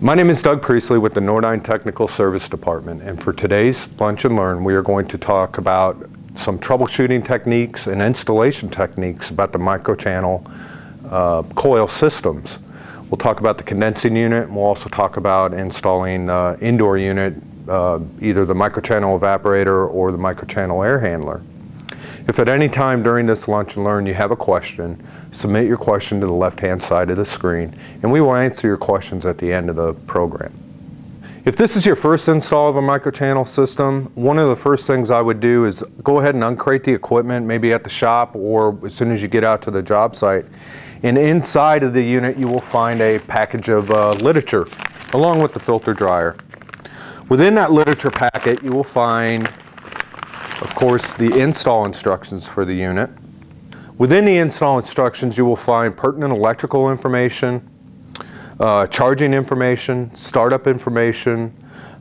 My name is Doug Priestley with the Nordine Technical Service Department, and for today's Lunch and Learn we are going to talk about some troubleshooting techniques and installation techniques about the microchannel coil systems. We'll talk about the condensing unit, and we'll also talk about installing indoor unit, either the microchannel evaporator or the microchannel air handler. If at any time during this Lunch and Learn you have a question, submit your question to the left-hand side of the screen, and we will answer your questions at the end of the program. If this is your first install of a microchannel system, one of the first things I would do is go ahead and uncrate the equipment, maybe at the shop or as soon as you get out to the job site. And inside of the unit you will find a package of literature along with the filter dryer. Within that literature packet you will find, of course, the install instructions for the unit. Within the install instructions you will find pertinent electrical information, charging information, startup information,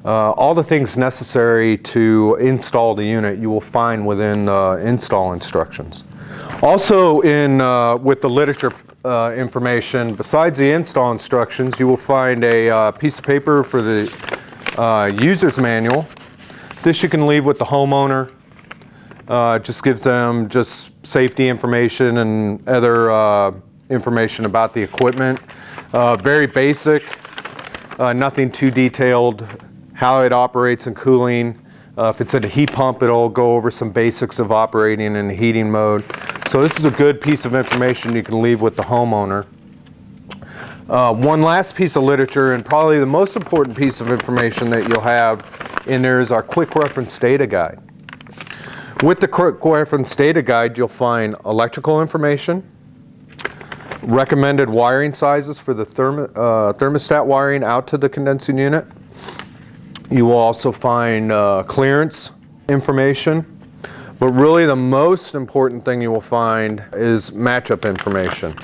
all the things necessary to install the unit you will find within the install instructions. Also with the literature information, besides the install instructions, you will find a piece of paper for the user's manual. This you can leave with the homeowner. Just gives them safety information and other information about the equipment. Very basic, nothing too detailed. How it operates in cooling. If it's at a heat pump, it'll go over some basics of operating in heating mode. So this is a good piece of information you can leave with the homeowner. One last piece of literature, and probably the most important piece of information that you'll have in there, is our quick reference data guide. With the quick reference data guide you'll find electrical information, recommended wiring sizes for the thermostat wiring out to the condensing unit. You will also find clearance information, but really the most important thing you will find is matchup information.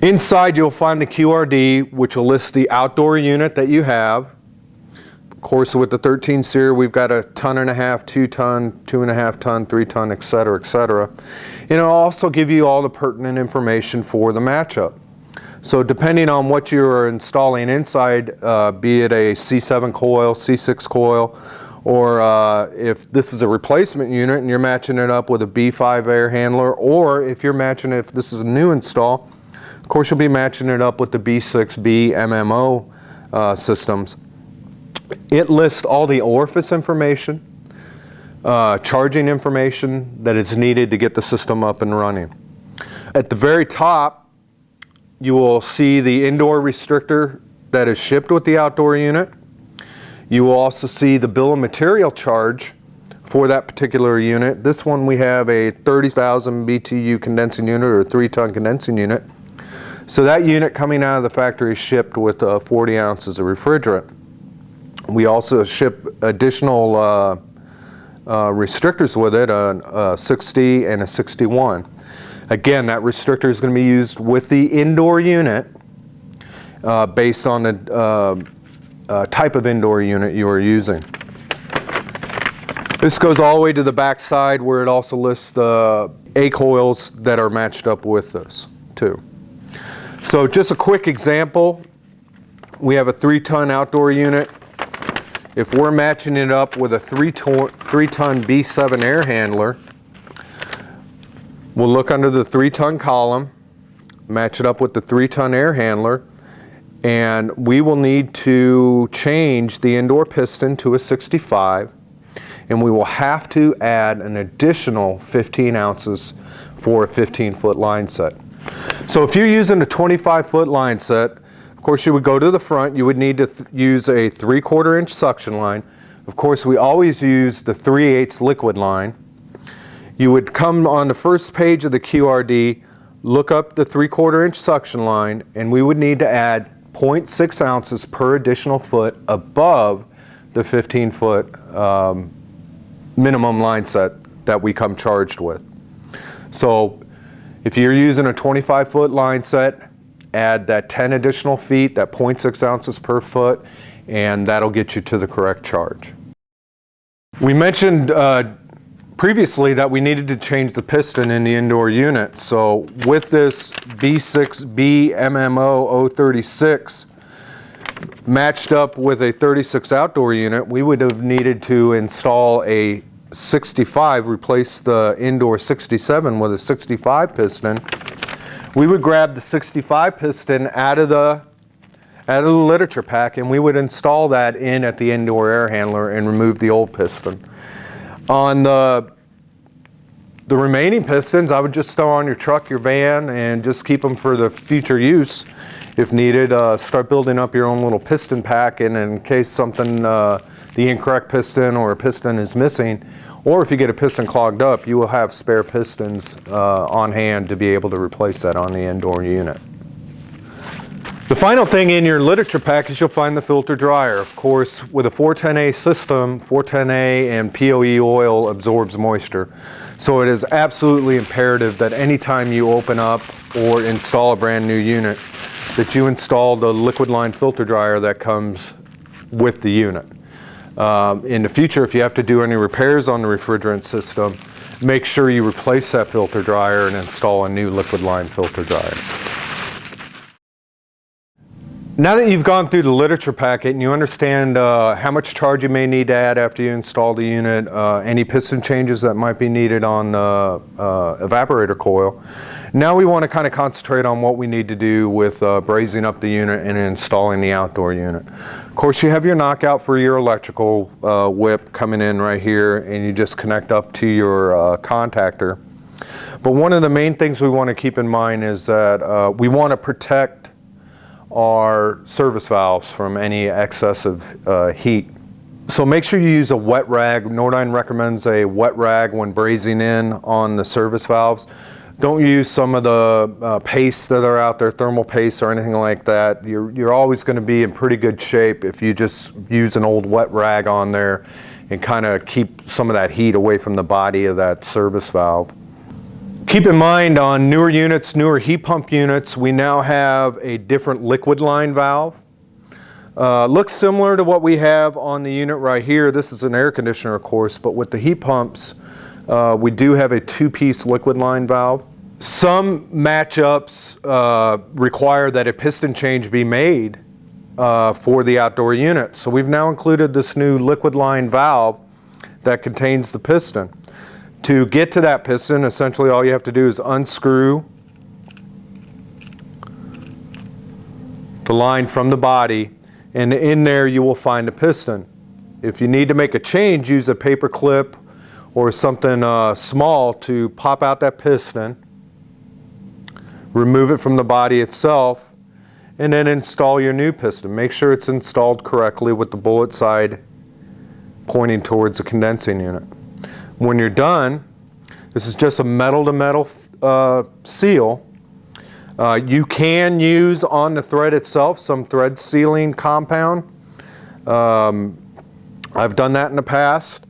Inside you'll find the QRD, which will list the outdoor unit that you have. Of course, with the 13 SEER, we've got a 1.5 ton, 2 ton, 2.5 ton, 3 ton, etc., etc. And it'll also give you all the pertinent information for the matchup. So depending on what you're installing inside, be it a C7 coil, C6 coil, or if this is a replacement unit and you're matching it up with a B5 air handler, or if you're matching it, if this is a new install, of course you'll be matching it up with the B6B MMO systems. It lists all the orifice information, charging information that is needed to get the system up and running. At the very top, you will see the indoor restrictor that is shipped with the outdoor unit. You will also see the bill of material charge for that particular unit. This one we have a 30,000 BTU condensing unit, or a 3-ton condensing unit. So that unit coming out of the factory is shipped with 40 ounces of refrigerant. We also ship additional restrictors with it, a 60 and a 61. Again, that restrictor is going to be used with the indoor unit based on the type of indoor unit you are using. This goes all the way to the back side where it also lists the A coils that are matched up with this too. So just a quick example, we have a 3-ton outdoor unit. If we're matching it up with a 3-ton B7 air handler, we'll look under the 3-ton column, match it up with the 3-ton air handler, and we will need to change the indoor piston to a 65, and we will have to add an additional 15 ounces for a 15-foot line set. So if you're using a 25-foot line set, of course you would go to the front, you would need to use a 3/4 inch suction line. Of course we always use the 3/8 liquid line. You would come on the first page of the QRD, look up the 3/4 inch suction line, and we would need to add 0.6 ounces per additional foot above the 15-foot minimum line set that we come charged with. So if you're using a 25-foot line set, add that 10 additional feet, that 0.6 ounces per foot, and that'll get you to the correct charge. We mentioned previously that we needed to change the piston in the indoor unit. So with this B6B MMO 036 matched up with a 36 outdoor unit, we would have needed to install a 65, replace the indoor 67 with a 65 piston. We would grab the 65 piston out of the literature pack, and we would install that in at the indoor air handler and remove the old piston. On the remaining pistons, I would just throw on your truck, your van, and just keep them for the future use. If needed, start building up your own little piston pack, and in case something, the incorrect piston or a piston is missing, or if you get a piston clogged up, you will have spare pistons on hand to be able to replace that on the indoor unit. The final thing in your literature pack is you'll find the filter dryer. Of course, with a 410A system, 410A and POE oil absorbs moisture. So it is absolutely imperative that anytime you open up or install a brand new unit, that you install the liquid line filter dryer that comes with the unit. In the future, if you have to do any repairs on the refrigerant system, make sure you replace that filter dryer and install a new liquid line filter dryer. Now that you've gone through the literature packet and you understand how much charge you may need to add after you install the unit, any piston changes that might be needed on the evaporator coil, now we want to kind of concentrate on what we need to do with brazing up the unit and installing the outdoor unit. Of course, you have your knockout for your electrical whip coming in right here, and you just connect up to your contactor. But one of the main things we want to keep in mind is that we want to protect our service valves from any excessive heat. So make sure you use a wet rag. Nordyne recommends a wet rag when brazing in on the service valves. Don't use some of the pastes that are out there, thermal paste or anything like that. You're always going to be in pretty good shape if you just use an old wet rag on there and kind of keep some of that heat away from the body of that service valve. Keep in mind, on newer units, newer heat pump units, we now have a different liquid line valve. Looks similar to what we have on the unit right here. This is an air conditioner, of course, but with the heat pumps, we do have a two-piece liquid line valve. Some matchups require that a piston change be made for the outdoor unit. So we've now included this new liquid line valve that contains the piston. To get to that piston, essentially all you have to do is unscrew the line from the body, and in there you will find a piston. If you need to make a change, use a paper clip or something small to pop out that piston, remove it from the body itself, and then install your new piston. Make sure it's installed correctly with the bullet side pointing towards the condensing unit. When you're done, this is just a metal-to-metal seal. You can use on the thread itself some thread sealing compound. I've done that in the past.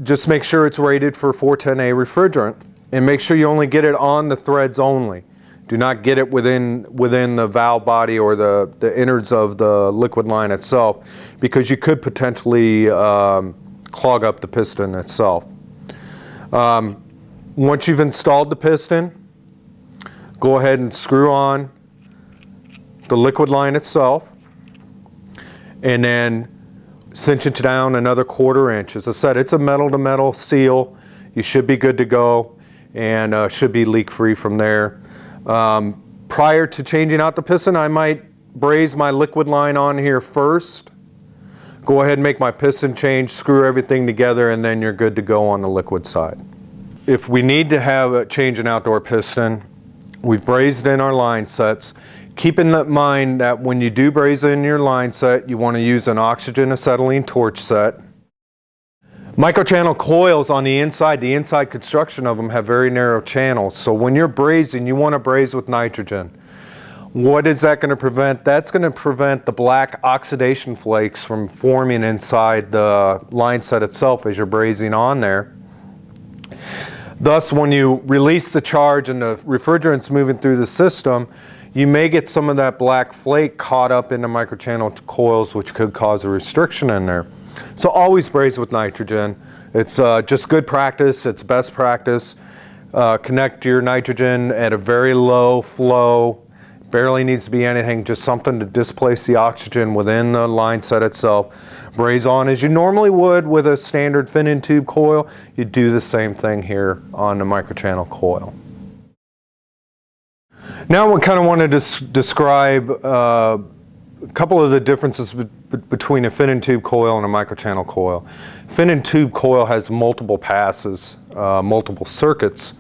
Just make sure it's rated for 410A refrigerant, and make sure you only get it on the threads only. Do not get it within the valve body or the innards of the liquid line itself, because you could potentially clog up the piston itself. Once you've installed the piston, go ahead and screw on the liquid line itself, and then cinch it down another 1/4 inch. As I said, it's a metal-to-metal seal. You should be good to go, and should be leak-free from there. Prior to changing out the piston, I might braze my liquid line on here first. Go ahead and make my piston change, screw everything together, and then you're good to go on the liquid side. If we need to change an outdoor piston, we've brazed in our line sets. Keep in mind that when you do braze in your line set, you want to use an oxygen acetylene torch set. Microchannel coils on the inside construction of them have very narrow channels. So when you're brazing, you want to braze with nitrogen. What is that going to prevent? That's going to prevent the black oxidation flakes from forming inside the line set itself as you're brazing on there. Thus, when you release the charge and the refrigerant's moving through the system, you may get some of that black flake caught up in the microchannel coils, which could cause a restriction in there. So always braze with nitrogen. It's just good practice. It's best practice. Connect your nitrogen at a very low flow. Barely needs to be anything, just something to displace the oxygen within the line set itself. Braze on as you normally would with a standard fin-in tube coil. You do the same thing here on the microchannel coil. Now we kind of want to describe a couple of the differences between a fin-in tube coil and a microchannel coil. Fin-in tube coil has multiple passes, multiple circuits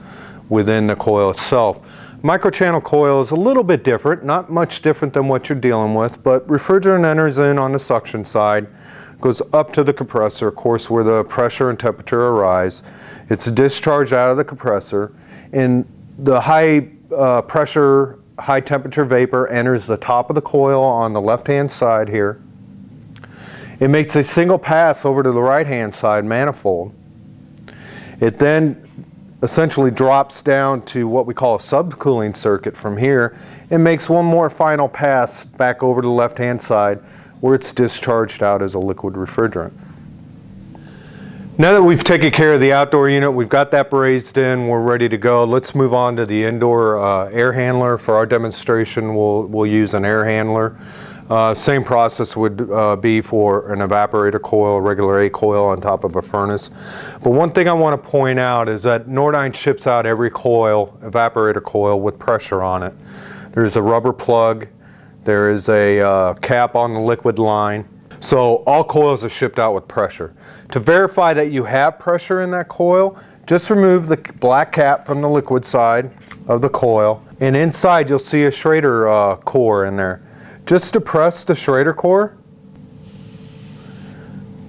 within the coil itself. Microchannel coil is a little bit different, not much different than what you're dealing with, but refrigerant enters in on the suction side, goes up to the compressor, of course, where the pressure and temperature arise. It's discharged out of the compressor, and the high pressure, high temperature vapor enters the top of the coil on the left-hand side here. It makes a single pass over to the right-hand side manifold. It then essentially drops down to what we call a subcooling circuit from here and makes one more final pass back over to the left-hand side where it's discharged out as a liquid refrigerant. Now that we've taken care of the outdoor unit, we've got that brazed in, we're ready to go. Let's move on to the indoor air handler. For our demonstration, we'll use an air handler. Same process would be for an evaporator coil, a regular A coil on top of a furnace. But one thing I want to point out is that Nordyne ships out every coil, evaporator coil, with pressure on it. There's a rubber plug, there is a cap on the liquid line. So all coils are shipped out with pressure. To verify that you have pressure in that coil, just remove the black cap from the liquid side of the coil, and inside you'll see a Schrader core in there. Just depress the Schrader core.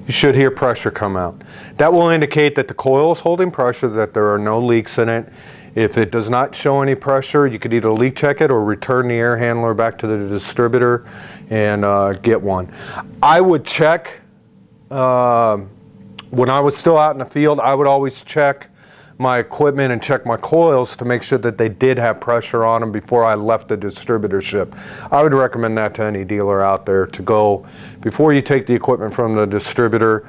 You should hear pressure come out. That will indicate that the coil is holding pressure, that there are no leaks in it. If it does not show any pressure, you could either leak check it or return the air handler back to the distributor and get one. I would check, when I was still out in the field, I would always check my equipment and check my coils to make sure that they did have pressure on them before I left the distributorship. I would recommend that to any dealer out there to go, before you take the equipment from the distributor,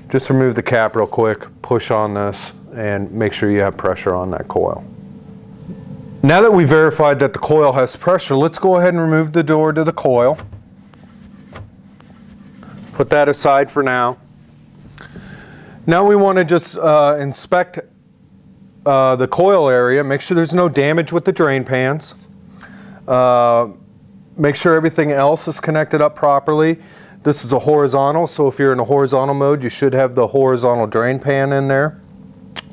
just remove the cap real quick, push on this, and make sure you have pressure on that coil. Now that we've verified that the coil has pressure, let's go ahead and remove the door to the coil. Put that aside for now. Now we want to just inspect the coil area, make sure there's no damage with the drain pans. Make sure everything else is connected up properly. This is a horizontal, so if you're in a horizontal mode, you should have the horizontal drain pan in there.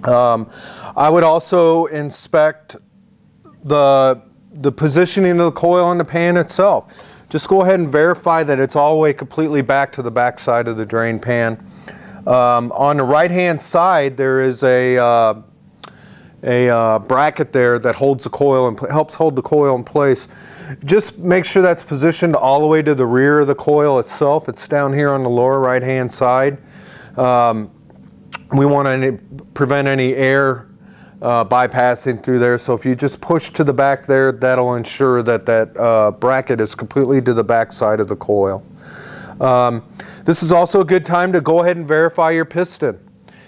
I would also inspect the positioning of the coil on the pan itself. Just go ahead and verify that it's all the way completely back to the back side of the drain pan. On the right-hand side, there is a bracket there that holds the coil and helps hold the coil in place. Just make sure that's positioned all the way to the rear of the coil itself. It's down here on the lower right-hand side. We want to prevent any air bypassing through there, so if you just push to the back there, that'll ensure that that bracket is completely to the back side of the coil. This is also a good time to go ahead and verify your piston.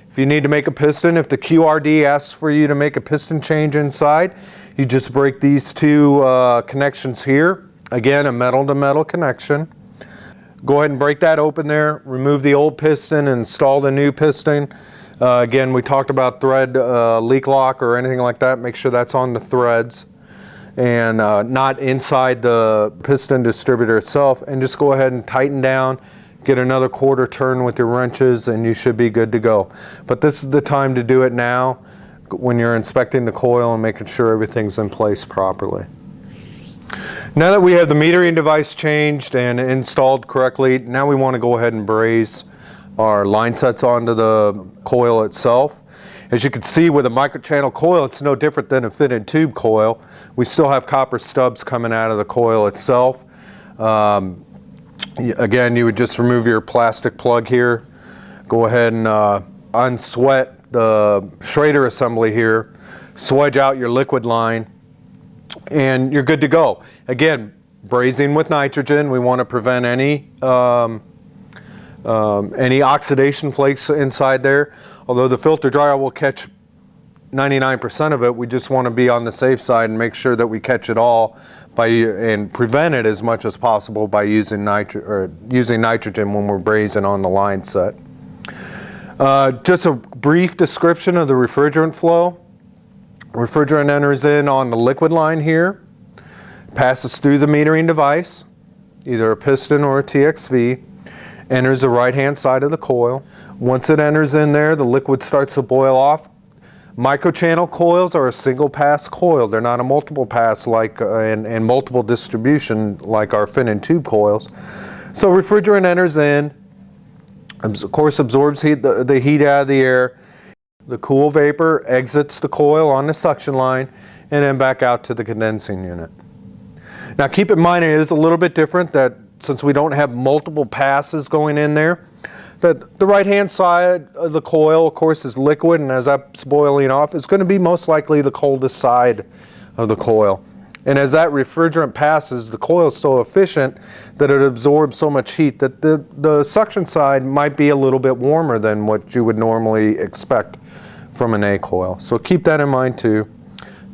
If you need to make a piston, if the QRD asks for you to make a piston change inside, you just break these two connections here. Again, a metal to metal connection. Go ahead and break that open there, remove the old piston and install the new piston. Again, we talked about thread leak lock or anything like that. Make sure that's on the threads and not inside the piston distributor itself. And just go ahead and tighten down, get another quarter turn with your wrenches, and you should be good to go. But this is the time to do it now when you're inspecting the coil and making sure everything's in place properly. Now that we have the metering device changed and installed correctly, now we want to go ahead and braze our line sets onto the coil itself. As you can see with a microchannel coil, it's no different than a fin-in tube coil. We still have copper stubs coming out of the coil itself. Again, you would just remove your plastic plug here, go ahead and unsweat the Schrader assembly here, swedge out your liquid line, and you're good to go. Again, brazing with nitrogen, we want to prevent any any oxidation flakes inside there. Although the filter dryer will catch 99% of it, we just want to be on the safe side and make sure that we catch it all and prevent it as much as possible by using nitrogen when we're brazing on the line set. Just a brief description of the refrigerant flow. Refrigerant enters in on the liquid line here, passes through the metering device, either a piston or a TXV, enters the right-hand side of the coil. Once it enters in there, the liquid starts to boil off. Microchannel coils are a single pass coil. They're not a multiple pass like and multiple distribution like our fin and tube coils. So refrigerant enters in, of course absorbs the heat out of the air. The cool vapor exits the coil on the suction line and then back out to the condensing unit. Now keep in mind it is a little bit different that since we don't have multiple passes going in there, that the right-hand side of the coil, of course, is liquid, and as that's boiling off, it's going to be most likely the coldest side of the coil. And as that refrigerant passes, the coil is so efficient that it absorbs so much heat that the suction side might be a little bit warmer than what you would normally expect from an A coil. So keep that in mind too.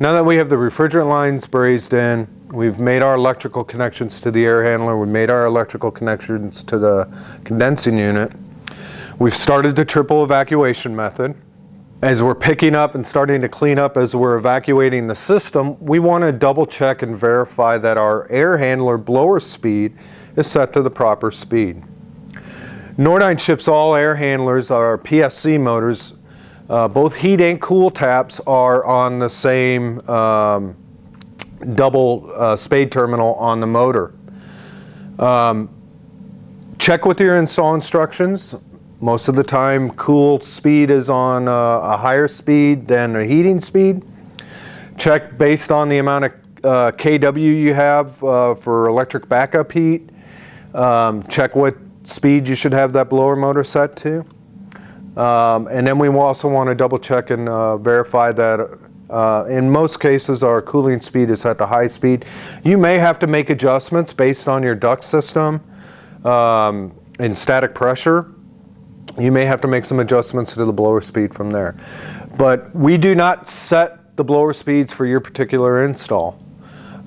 Now that we have the refrigerant lines brazed in, we've made our electrical connections to the air handler, we've made our electrical connections to the condensing unit. We've started the triple evacuation method. As we're picking up and starting to clean up as we're evacuating the system, we want to double check and verify that our air handler blower speed is set to the proper speed. Nordyne ships all air handlers, our PSC motors. Both heat and cool taps are on the same double spade terminal on the motor. Check with your install instructions. Most of the time, cool speed is on a higher speed than a heating speed. Check based on the amount of kW you have for electric backup heat. Check what speed you should have that blower motor set to. And then we also want to double check and verify that in most cases our cooling speed is at the high speed. You may have to make adjustments based on your duct system and static pressure. You may have to make some adjustments to the blower speed from there. But we do not set the blower speeds for your particular install.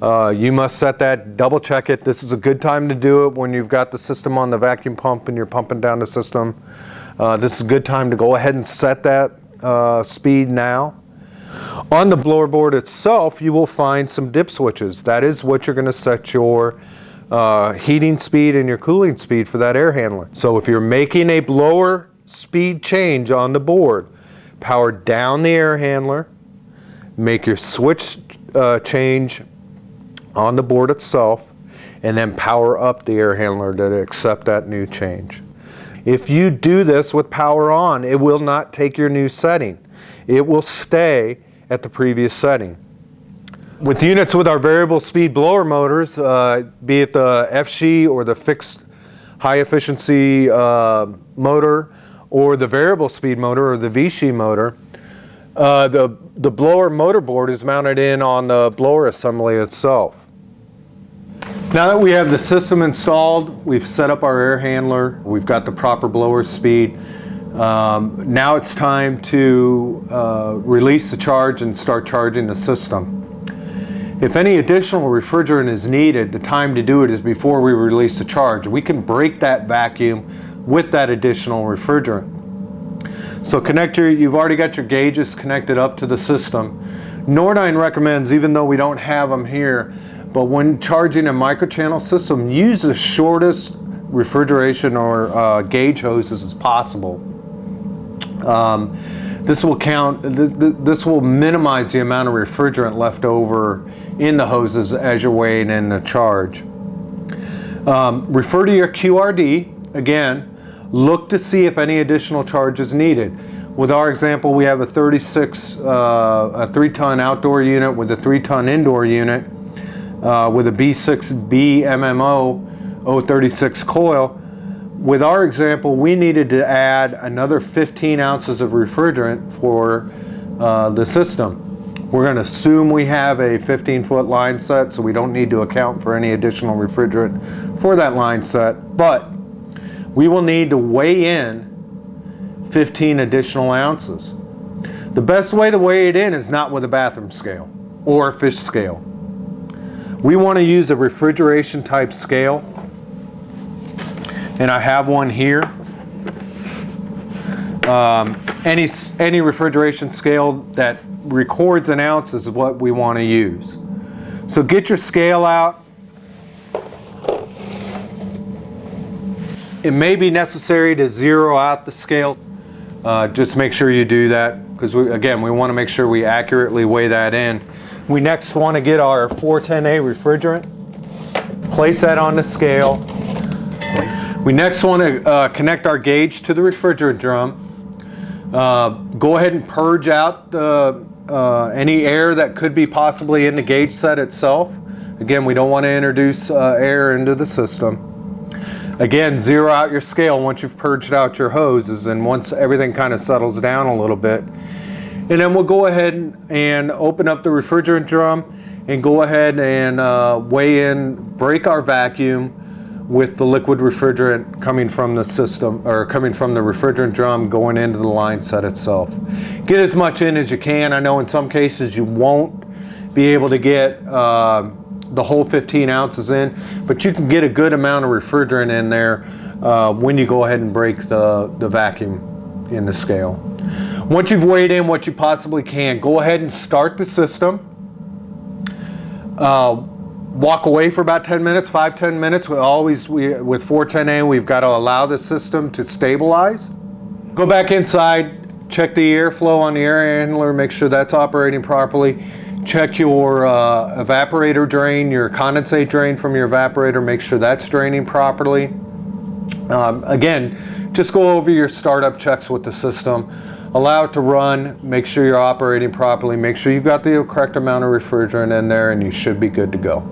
You must set that, double check it. This is a good time to do it when you've got the system on the vacuum pump and you're pumping down the system. This is a good time to go ahead and set that speed now. On the blower board itself, you will find some dip switches. That is what you're going to set your heating speed and your cooling speed for that air handler. So if you're making a blower speed change on the board, power down the air handler, make your switch change on the board itself, and then power up the air handler to accept that new change. If you do this with power on, it will not take your new setting. It will stay at the previous setting. With units with our variable speed blower motors, be it the FSHE or the fixed high efficiency motor or the variable speed motor or the VSHE motor, the blower motor board is mounted in on the blower assembly itself. Now that we have the system installed, we've set up our air handler, we've got the proper blower speed. Now it's time to release the charge and start charging the system. If any additional refrigerant is needed, the time to do it is before we release the charge. We can break that vacuum with that additional refrigerant. So you've already got your gauges connected up to the system. Nordyne recommends, even though we don't have them here, but when charging a microchannel system, use the shortest refrigeration or gauge hoses as possible. This will minimize the amount of refrigerant left over in the hoses as you're weighing in the charge. Refer to your QRD. Again, look to see if any additional charge is needed. With our example, we have a 3-ton outdoor unit with a 3-ton indoor unit with a B6B MMO 036 coil. With our example, we needed to add another 15 ounces of refrigerant for the system. We're going to assume we have a 15-foot line set, so we don't need to account for any additional refrigerant for that line set. But we will need to weigh in 15 additional ounces. The best way to weigh it in is not with a bathroom scale or a fish scale. We want to use a refrigeration type scale, and I have one here. Any refrigeration scale that records an ounce is what we want to use. So get your scale out. It may be necessary to zero out the scale. Just make sure you do that, because again, we want to make sure we accurately weigh that in. We next want to get our 410A refrigerant, place that on the scale. We next want to connect our gauge to the refrigerant drum. Go ahead and purge out any air that could be possibly in the gauge set itself. Again, we don't want to introduce air into the system. Again, zero out your scale once you've purged out your hoses and once everything kind of settles down a little bit. And then we'll go ahead and open up the refrigerant drum and go ahead and weigh in, break our vacuum with the liquid refrigerant coming from the system, or coming from the refrigerant drum going into the line set itself. Get as much in as you can. I know in some cases you won't be able to get the whole 15 ounces in, but you can get a good amount of refrigerant in there when you go ahead and break the vacuum in the scale. Once you've weighed in what you possibly can, go ahead and start the system. Walk away for about 10 minutes, 5-10 minutes. With 410A, we've got to allow the system to stabilize. Go back inside, check the airflow on the air handler, make sure that's operating properly. Check your evaporator drain, your condensate drain from your evaporator, make sure that's draining properly. Again, just go over your startup checks with the system. Allow it to run, make sure you're operating properly, make sure you've got the correct amount of refrigerant in there, and you should be good to go.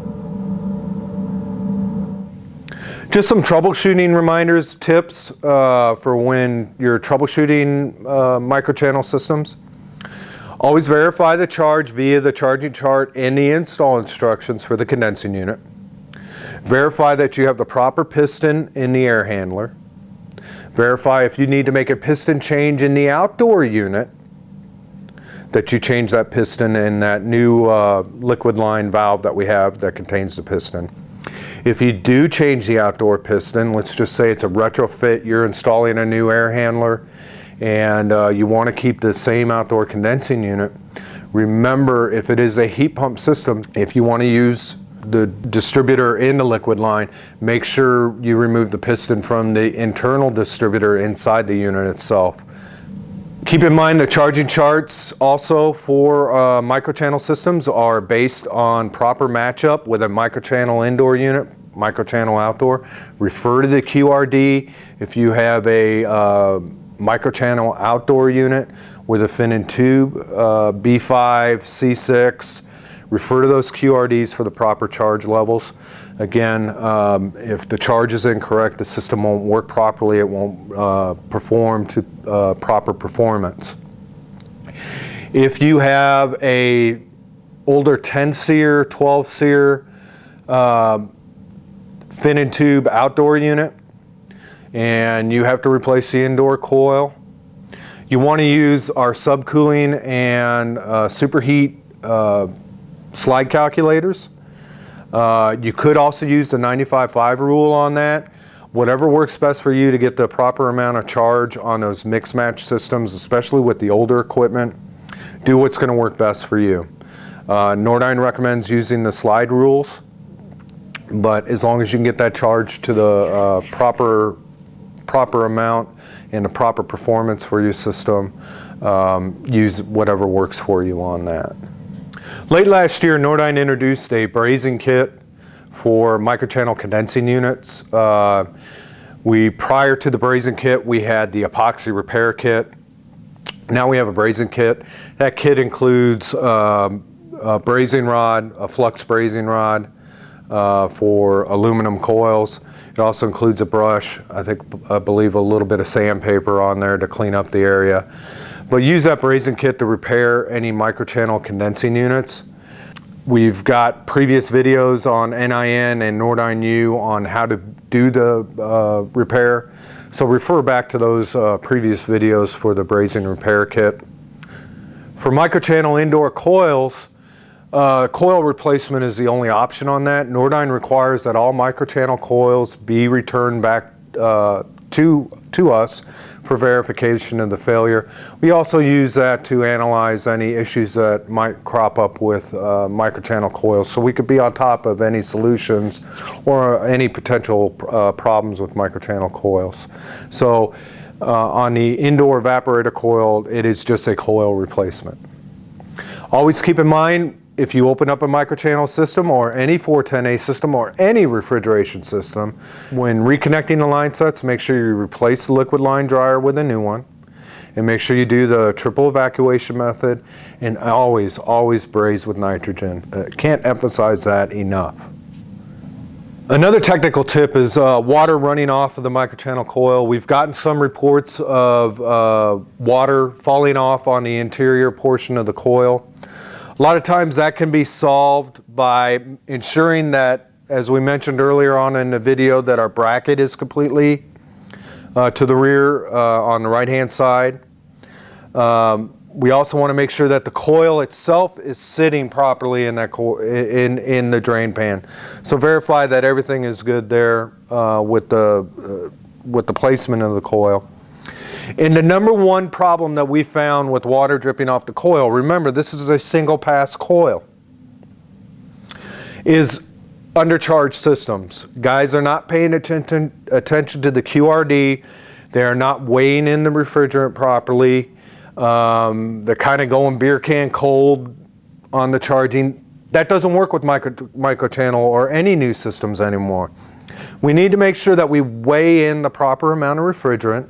Just some troubleshooting reminders, tips for when you're troubleshooting microchannel systems. Always verify the charge via the charging chart and the install instructions for the condensing unit. Verify that you have the proper piston in the air handler. Verify if you need to make a piston change in the outdoor unit, that you change that piston in that new liquid line valve that we have that contains the piston. If you do change the outdoor piston, let's just say it's a retrofit, you're installing a new air handler, and you want to keep the same outdoor condensing unit, remember, if it is a heat pump system, if you want to use the distributor in the liquid line, make sure you remove the piston from the internal distributor inside the unit itself. Keep in mind the charging charts also for microchannel systems are based on proper matchup with a microchannel indoor unit, microchannel outdoor. Refer to the QRD if you have a microchannel outdoor unit with a fin and tube, B5, C6. Refer to those QRDs for the proper charge levels. Again, if the charge is incorrect, the system won't work properly, it won't perform to proper performance. If you have a older 10 SEER, 12 SEER fin and tube outdoor unit, and you have to replace the indoor coil, you want to use our subcooling and superheat slide calculators. You could also use the 95/5 rule on that. Whatever works best for you to get the proper amount of charge on those mix match systems, especially with the older equipment, do what's going to work best for you. Nordyne recommends using the slide rules, but as long as you can get that charge to the proper amount and the proper performance for your system, use whatever works for you on that. Late last year, Nordyne introduced a brazing kit for microchannel condensing units. Prior to the brazing kit, we had the epoxy repair kit. Now we have a brazing kit. That kit includes a brazing rod, a flux brazing rod for aluminum coils. It also includes a brush, I believe a little bit of sandpaper on there to clean up the area. But use that brazing kit to repair any microchannel condensing units. We've got previous videos on NIN and Nordyne U on how to do the repair. So refer back to those previous videos for the brazing repair kit. For microchannel indoor coils, coil replacement is the only option on that. Nordyne requires that all microchannel coils be returned back to us for verification of the failure. We also use that to analyze any issues that might crop up with microchannel coils, so we could be on top of any solutions or any potential problems with microchannel coils. So on the indoor evaporator coil, it is just a coil replacement. Always keep in mind, if you open up a microchannel system or any 410A system or any refrigeration system, when reconnecting the line sets, make sure you replace the liquid line dryer with a new one, and make sure you do the triple evacuation method, and always, always braze with nitrogen. Can't emphasize that enough. Another technical tip is water running off of the microchannel coil. We've gotten some reports of water falling off on the interior portion of the coil. A lot of times that can be solved by ensuring that, as we mentioned earlier on in the video, that our bracket is completely to the rear on the right hand side. We also want to make sure that the coil itself is sitting properly in that in the drain pan. So verify that everything is good there with the placement of the coil. And the number one problem that we found with water dripping off the coil, remember this is a single pass coil, is undercharged systems. Guys are not paying attention to the QRD. They are not weighing in the refrigerant properly. They're kind of going beer can cold on the charging. That doesn't work with microchannel or any new systems anymore. We need to make sure that we weigh in the proper amount of refrigerant.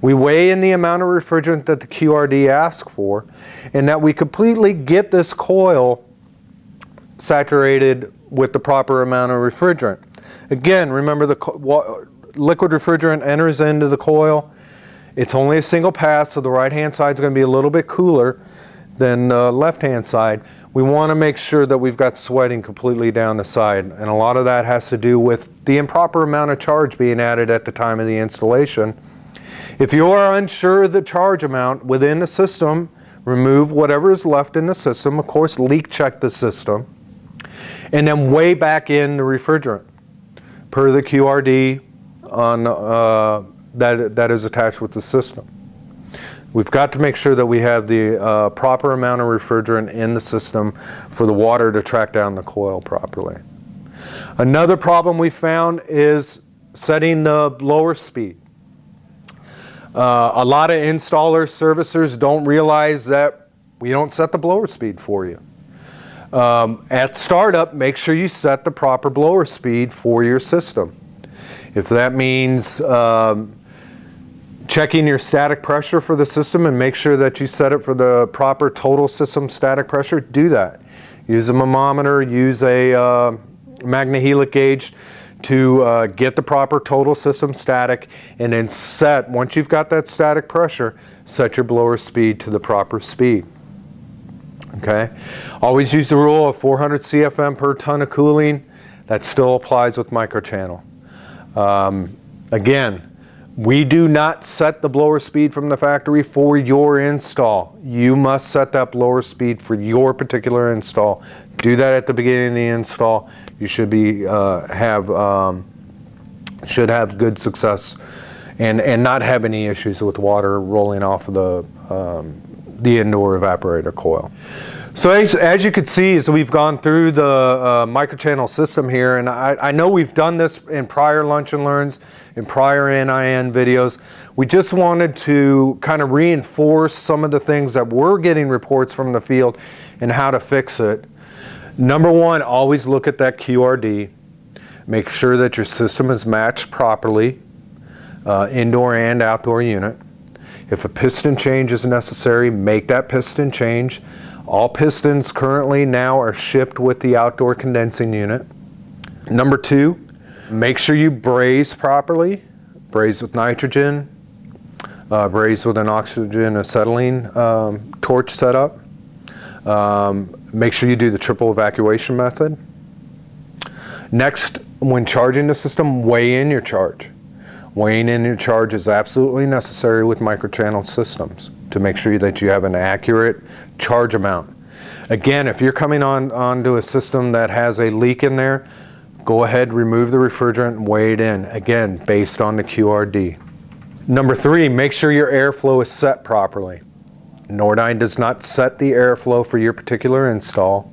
We weigh in the amount of refrigerant that the QRD asks for, and that we completely get this coil saturated with the proper amount of refrigerant. Again, remember the liquid refrigerant enters into the coil. It's only a single pass, so the right-hand side is going to be a little bit cooler than the left-hand side. We want to make sure that we've got sweating completely down the side, and a lot of that has to do with the improper amount of charge being added at the time of the installation. If you are unsure of the charge amount within the system, remove whatever is left in the system. Of course, leak check the system, and then weigh back in the refrigerant per the QRD on that is attached with the system. We've got to make sure that we have the proper amount of refrigerant in the system for the water to track down the coil properly. Another problem we found is setting the blower speed. A lot of installers, servicers don't realize that we don't set the blower speed for you. At startup, make sure you set the proper blower speed for your system. If that means checking your static pressure for the system and make sure that you set it for the proper total system static pressure, do that. Use a thermometer, use a magnehelic gauge to get the proper total system static, and then set, once you've got that static pressure, set your blower speed to the proper speed. Okay? Always use the rule of 400 CFM per ton of cooling. That still applies with microchannel. Again, we do not set the blower speed from the factory for your install. You must set that blower speed for your particular install. Do that at the beginning of the install. You should be should have good success and not have any issues with water rolling off of the indoor evaporator coil. So as you can see, as we've gone through the microchannel system here, and I know we've done this in prior Lunch and Learns, in prior NIN videos, we just wanted to kind of reinforce some of the things that we're getting reports from the field and how to fix it. Number one, always look at that QRD. Make sure that your system is matched properly, indoor and outdoor unit. If a piston change is necessary, make that piston change. All pistons currently now are shipped with the outdoor condensing unit. Number two, make sure you braze properly. Braze with nitrogen, braze with an oxygen acetylene torch setup. Make sure you do the triple evacuation method. Next, when charging the system, weigh in your charge. Weighing in your charge is absolutely necessary with microchannel systems to make sure that you have an accurate charge amount. Again, if you're coming onto a system that has a leak in there, go ahead, remove the refrigerant and weigh it in, again, based on the QRD. Number 3, make sure your airflow is set properly. Nordyne does not set the airflow for your particular install.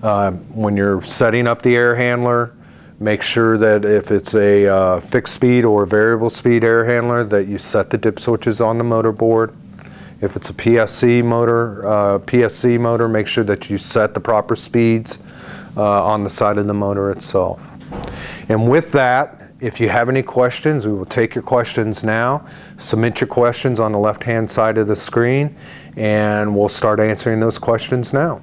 When you're setting up the air handler, make sure that if it's a fixed speed or variable speed air handler, that you set the dip switches on the motor board. If it's a PSC motor, make sure that you set the proper speeds on the side of the motor itself. And with that, if you have any questions, we will take your questions now. Submit your questions on the left-hand side of the screen, and we'll start answering those questions now.